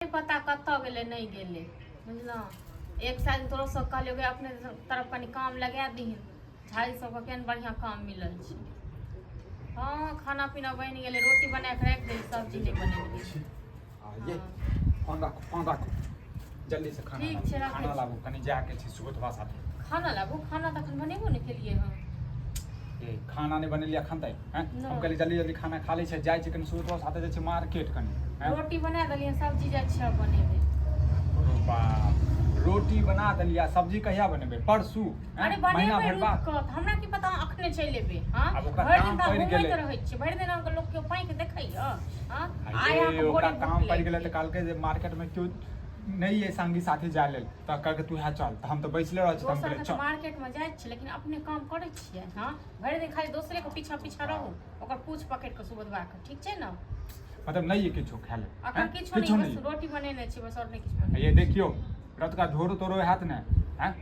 पता कत गेले नहीं गेले बुझल। एक साल तोरो सब कहलियो अपने तरफ कनी काम लगा दीहन, झाड़ी सबके केहन बढ़िया काम मिलल छै। हाँ खाना पीना बन गेले, रोटी बना के रख दे, सब्जी नहीं बनेली। ये फोन राखो जल्दी से खाना ठीक छै, खाना लाबू कनी जाके छै सुगतवा साथे। खाना लाबू, खाना तखन बनेबो नहीं केलिए हम। ए खाना नहीं बनेलिया खनतै हैं, हम कहली जल्दी जल्दी खाना खा लै छै, जाय छै कनी सुगतवा साथे जाय छै मार्केट कनी। रोटी बना देलिए, सब्जी जाय छै बनेबे। रोटी बना देलिया, सब्जी कहिया बनेबे? परसू। अरे महीना भर बाद हमरा की पता अखने चल लेबे। हां भरि दिन त घुमैत रहै छै, भरि दिन के लोग के पाई के देखैय। हां आया के ओकरा काम पड़ गेले त काल के जे मार्केट में क्यों नहीं है संगी साथी जा लेल त कह के तू है चल, त हम त बैसले रह छी, हम कहले चल मार्केट में जाय छै, लेकिन अपने काम करै छियै। हां भरि दिन खाली दूसरे के पीछा पीछा रहू, ओकर पूछ पकड़ के सुबधवा के, ठीक छै ना? मतलब नहीं है किछो खा ले, अखन किछो नहीं, बस रोटी बनेने छी, बस और नहीं किछो। ये देखियो रत का झोर तोरो हाथ ने हैं,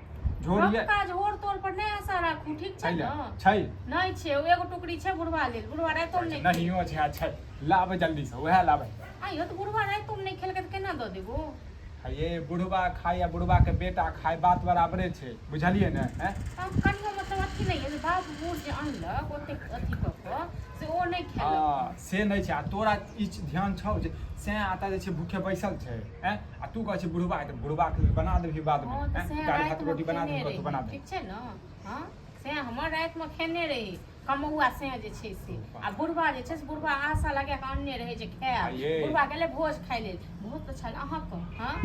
झोर ये का झोर तोर पर नहीं आशा राखू, ठीक छै ना? छै नहीं छै, एगो टुकड़ी छै बुढ़वा लेल, बुढ़वा रातो नहीं नहीं हो छै। अच्छा लाबे जल्दी से, वह लाबे। आइयो तो बुढ़वा रातो नहीं खेल के केना द देबो? ये बुढ़वा खाय या बुढ़वा के बेटा खाय बात बराबरे छै, बुझलिए ने? हैं हम कनियो मतलब अथी नहीं है, बाप बूढ़ जे अनलक ओते अथी क के से ओ नहीं खेलक। हां से नहीं छै, आ तोरा ई ध्यान छौ जे से आता जे छै भूखे बैसल छै हैं, आ तू कहै छै बुढ़वा त बुढ़वा के बना देबी बाद में हैं, दाल भात रोटी बना दे तो बना दे, ठीक छै ना? हां से हमर रात में खेने रही कमौआ से जे छै से, आ बुढ़वा जे छै से बुढ़वा आशा लगा के अन्ने रहे जे खाय, बुढ़वा गेले भोज खाय लेल, भोज तो छल अहाँ को। हां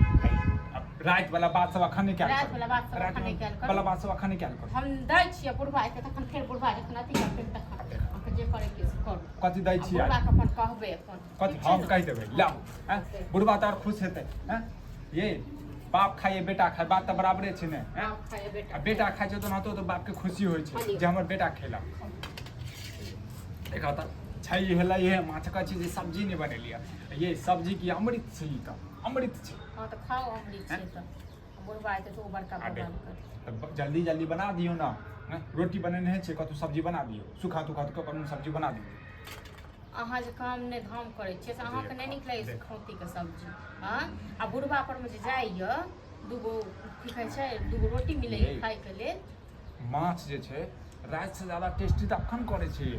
रात वाला बात सब अखन नहीं क्या रात वाला बात सब अखन नहीं क्या कर, वाला बात सब अखन नहीं क्या कर, हम दै छियै बुढ़वा के, तखन फेर बुढ़वा जखन अथी करतै तखन अहाँ जे करे के से करू। कथि दै छियै बुढ़वा के अपन कहबे अपन कथि हम कह देबै लाओ हैं, बुढ़वा त और खुश हेतै हैं। ये बाप खाए बेटा खाए बात त बराबरे छै ने हैं, बाप खाए बेटा, बेटा खाय छै त तो बाप के खुशी होय छै जे हमर बेटा खेला। देखा त छै ये हला, ये माछ का चीज सब्जी नहीं बनेलिया, ये सब्जी की अमृत छै, ई त अमृत छै। हां तो खाओ अमृत छै त बुढ़वा आते तो बड़का भगवान कर। जल्दी जल्दी बना दियो ना, रोटी बनेने छै कतु सब्जी बना दियो, सुखा तुखा तो कनु सब्जी बना दियो। अहाँ जे काम ने धाम करे छियै से अहाँ के नहीं निकले छै खौती के सब्जी। हां आ बुढ़वा पर में जे जाइय दूगो की कहै छै, दूगो रोटी मिलै खाय के लेल। माछ जे छै रात से ज्यादा टेस्टी त अखन करे छै,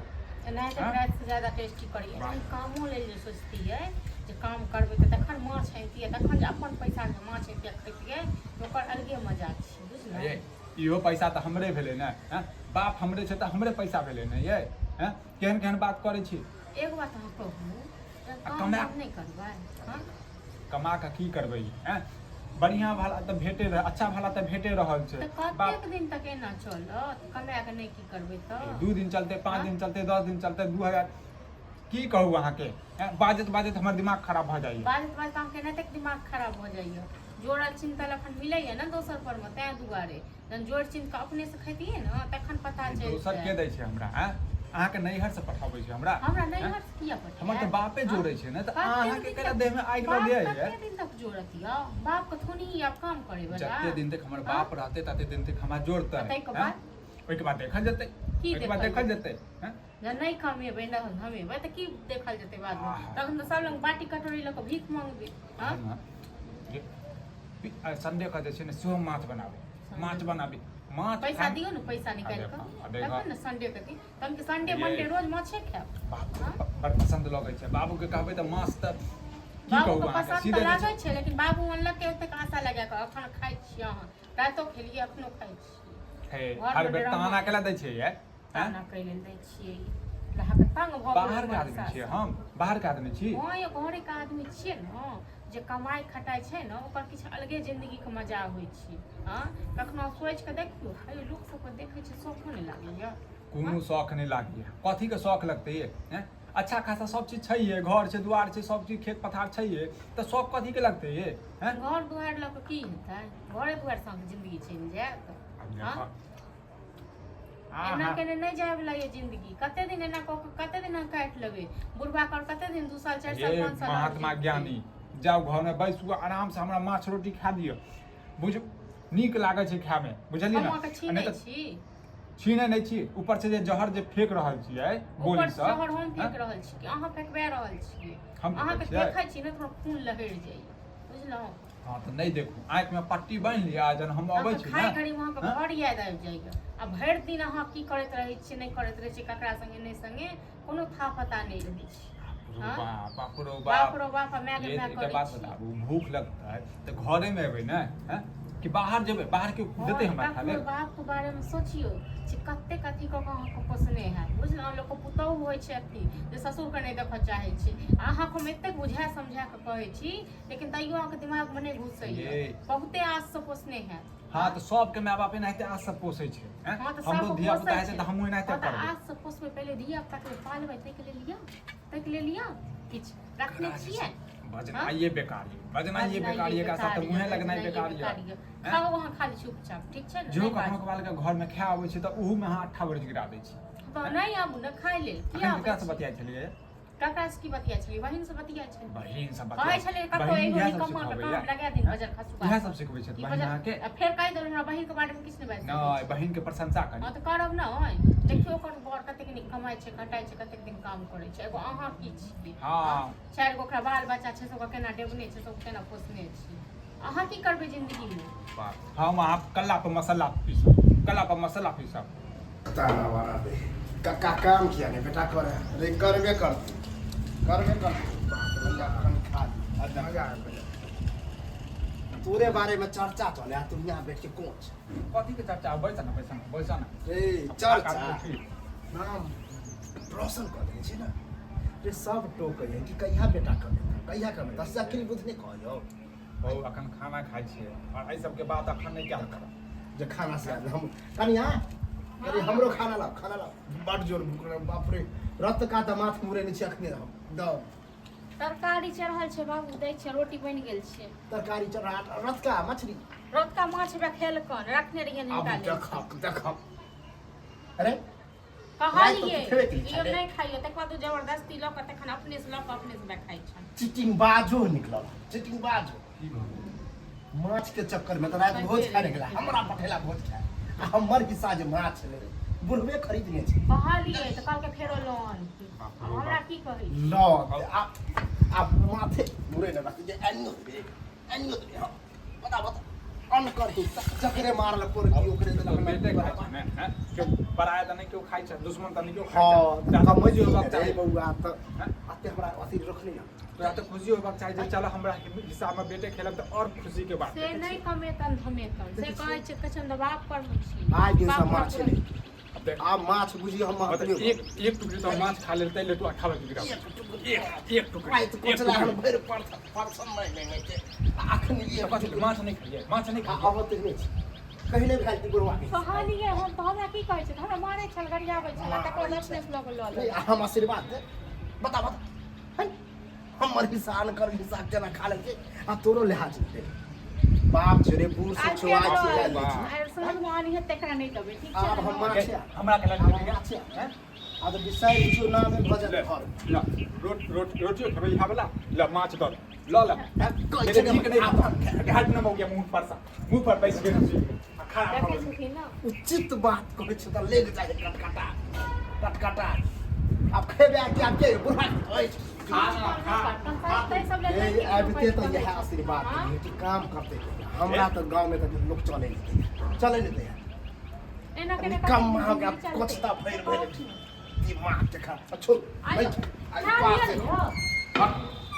नहीं तो रात से ज्यादा टेस्टी करिए। हम कामो ले जे सोचती है जे काम करबे त तखन माछ हेतिए, तखन जे अपन पैसा के माछ हेतिए खैतिए तो ओकर अलगे मजा छै, बुझलिए? इहो पैसा त हमरे भेलै ने हैं, बाप हमरे छै त हमरे पैसा भेलै ने ये हैं, केहन केहन बात करे छी। एगो बात हम कहूं, काम नहीं करबै? हां कमा के की करबै हैं, बढ़िया भला त भेटे रह, अच्छा भला त भेटे रहल छै। कतेक दिन तक एना चलत, कमा के नहीं की करबै त? 2 दिन चलते, 5 दिन चलते, 10 दिन चलते, 2000 की कहू अहाँ के, बाजत बाजत हमर दिमाग खराब भ जाइए। बाजत बाजत अहाँ के नहीं तक दिमाग खराब हो जाइए। जोड़ा चिंता लखन मिलै है ना दोसर पर में, तै दुआरे जन जोड़ चिन्ह के अपने से खैतिए ना तखन पता चल। दोसर के दै छै हमरा हैं, अहाँ के नैहर से पठाबै छै हमरा नैहर से किया पठाबै? हमर त बापे जोड़ै छै ने, त अहाँ के केना देह में आगि लगे है? कते दिन तक जोड़त या बाप के थोनी आप काम करे वाला? जते दिन तक हमर बाप रहते तते दिन तक हमरा जोड़तै, ओइ के बाद देखल जेतै, ओइ के बाद देखल जेतै हैं। जब नहीं कमेबै ना हमेबै त की देखल जेतै बाद में? तखन त सब लोग बाटी कटोरी ल के भीख मांगबे। हां संडे का जे छै ने सेहो माछ बनाबे, माछ बनाबे, माछ पैसा दियो ना, पैसा निकाल के तखन ना संडे के दिन, तखन के संडे मंडे रोज माछे खाब। बाप बड़ पसंद लगै छै, बाबू के कहबै त माछ त की कहू बाबू अहाँ के पसंद सीधे लागै छै, लेकिन बाबू अनलक के ओते आशा लगा के अखन खाइ छी अहाँ, रातो खेलिए अखनो खाइ छी। हे हर बेर ताना केला दै छै ये, ताना कैले दै छियै लहा के तंग भ बाहर के आदमी छियै हम, बाहर के आदमी छी। हां ये घरे के आदमी छियै ना, जे कमाई खटाई छै ना ओकर किछ अलगे जिंदगी के मजा होय छै। हां कखनो सोच के देखियो, हे लोग सब के देखे छै शौक नहीं लागैया? कोनो शौक नहीं लागैया, कथी के शौक लगतै ये हैं? अच्छा खासा सब चीज छै ये, घर छै दुआर छै, सब चीज खेत पथार छै ये, त शौक कथी के लगतै ये हैं? घर दुआर ल के की हेतै? घरे दुआर संग जिंदगी चल जायत। हां एना के नहीं जाय वाला ये जिंदगी, कते दिन एना कते दिन काट लेबे, बुढ़वा कर कते दिन 2 साल 4 साल 5 साल। महात्मा ज्ञानी जाओ घर में बैसू आराम से हमरा माछ रोटी खा दियो, बुझ नीक लागे छै खाय में, बुझलिए ना? नहीं छी छीने नहीं छी, ऊपर से जे जहर जे फेंक रहल छियै गोली से, जहर हम फेंक रहल छी कि अहाँ फेंकबे रहल छी? अहाँ के देखै छी ना थोड़ा खून लहर जाई, बुझलहुँ। हाँ तो नहीं देखू आँखि में पट्टी बांधि लिया जन हम अबै छी खाए घड़ी वहाँ के घर याद आबि जाइए। आ भरि दिन अहाँ की करैत रहै छियै नहीं करैत रहै छियै ककरा संगे नहीं संगे कोनो था पता नहीं रहै छै। बाप रो बाप रो बाप माय के ये माय एकटा करै बात छी। बताबू भूख लगता है तो घरे में एबै ना हैं कि बाहर जेबै बाहर के देते हमरा खा ले। बाप के बारे में सोचियो जे कते कथी क अहाँ के पोसने है बुझलहुँ। लोक के पुतौह होइ छै अथी जे ससुर के नहीं देखऽ चाहै छै। अहाँ को हम एते बुझा समझा के कहै छी लेकिन तैयो अहाँ के दिमाग में नहीं घुसैये। बहुते आस से पोसने है। हाँ तो सबके माय बाप एनाहिते आस से पोसै छै हैं। हमरो धिया पुता है तो हमहू एनाहिते करबै। आस से पोसबै पहले धिया पुता के पालबै तै के लिए लिया किछ रखने छियै। बजनाइए बेकारी बजनाइए बेकारी का साथ मुंहे लगनाइ बेकारी है। खाओ वहाँ खाली चुपचाप ठीक छै जो कखनो के बाल के घर में खाए आबै छै त ओहू में अहाँ अट्ठा बरज गिरा दै छी। तो नहीं आबू न खाइ ले किया केकरा से बतियाइ छलियै ककरा से की बतियाइ छलियै बहिन से बतियाइ छलियै। बहिन से कहै बतियाइ छलियै ककरो एगो निकम्मा के काम लगा दिन बजर खसुआ। इएह सब सिखबै छथि बहिन अहाँ के। फेर कहि देलहुँ हमरा बहिन के बारे में किछ नहीं बाजि नहीं बहिन के प्रशंसा करी। हां त करब न ओइ देखियो ओकर बर कतेक नीक कमाइ छै खटाइ छै कतेक दिन काम करै छै। एगो अहाँ की छियै। हां 4 गो ओकरा बाल बच्चा छै सब केना डेबने छै सब केना पोसने छी। अहाँ की करबै जिंदगी में। हम अहाँ कल्ला पर मसाला पीसब कल्ला पर मसाला पीसब। ताना वाला दे का काम किया नहीं बेटा करे रे करबे करती अपन खा तोरे बारे में चर्चा चले तू यहाँ बैठ के कोच कथी के चर्चा बैसा ना रे चर्चा नाम रोशन कर दे छी ना रे सब टोकै है कि कहिया बेटा कर कहिया कर दस अखिल बुझ नहीं कहयो ओ अखन खाना खाइ छियै और एहि सब के बात अखन नहीं क्या करब। जे खाना से हम कनिया अरे हमरो खाना ला बड़ जोर भूख रहा बाप रे रत का त माथ मुरे नहीं अखने रह द तरकारी चढ़ल छै बाबू दै छै रोटी बनि गेल छै। तरकारी चढ़ा रत का मछली रतका माछ बा खेल कन रखने रहिए अब निकाल देख अरे कहलिए रात को खेबे केली ई नहीं खाइयो तक बाद जबरदस्ती ल के तखन अपने से खाइ छै। चिटिंग बाजो निकलल चिटिंग बाजो माछ के चक्कर में तो रात भोज खाए गेला हमरा पठेला भोज खाए आ हमर हिस्सा जे माछ ले बुढ़वे खरीदने छै कहलिए त कल के फेरो लोन हमरा की कहि लो आ माथे मुरे न रख जे अन्नो दे बता अन कर तू चक्रे मारल पर की ओकरे तो बेटे खाइ छै ने हैं क्यों पराया त नहीं क्यों खाइ छै दुश्मन त नहीं क्यों खाइ हां छै। कम जो वक्त है बउआ त अते हमरा अथी रखनी ना तोरा तो खुशी होबाक चाही जे चल हमरा हिसाब में बेटे खेलब त और खुशी के बात से नहीं कमेतन धमेतन से कहै छै कचन दबाव पर छी आज दिन से माछ ले आ माछ बुझियो हम मतलब एक टुकड़ी तो माछ खा ले तैले तू 18 टुकड़ी एक टुकड़ी आई तो कोचला हम भर पर समय नहीं के अखन ये माछ नहीं खाइए माछ नहीं खाइए अब तक नहीं कहीं नहीं खाई बुढ़वा के कहलिए हम त हमरा की कहै छै हमरा मारै छल गरियाबै छल तकर लछने लग ल हम आशीर्वाद दे बता हमर हिसान कर हिसाब केना खा ले आ तोरो लिहाज दे बाप जोरे बूढ़ से छुआ छी अरे समझ में आनी है तकरा नहीं देबै ठीक छै अब हम माछ हमरा के लगे हैं आ तो विषय जो नाम है भजन घर ल रोटी खबै इहा वाला ल माछ दर ल कोई मेरे ठीक नहीं घाट न हो गया मुंह पर बैस गए खा देखे छथि ना उचित बात कहै छ त लेग जाए कटकटा अब खेबे क्या के बुढ़ा कहै छ अबते तो यह आशीर्वाद है कि काम करते हमरा तो गांव में तो लोग चले नहीं दे कम महंगा कोचता भैर दिमाग के खा छोड़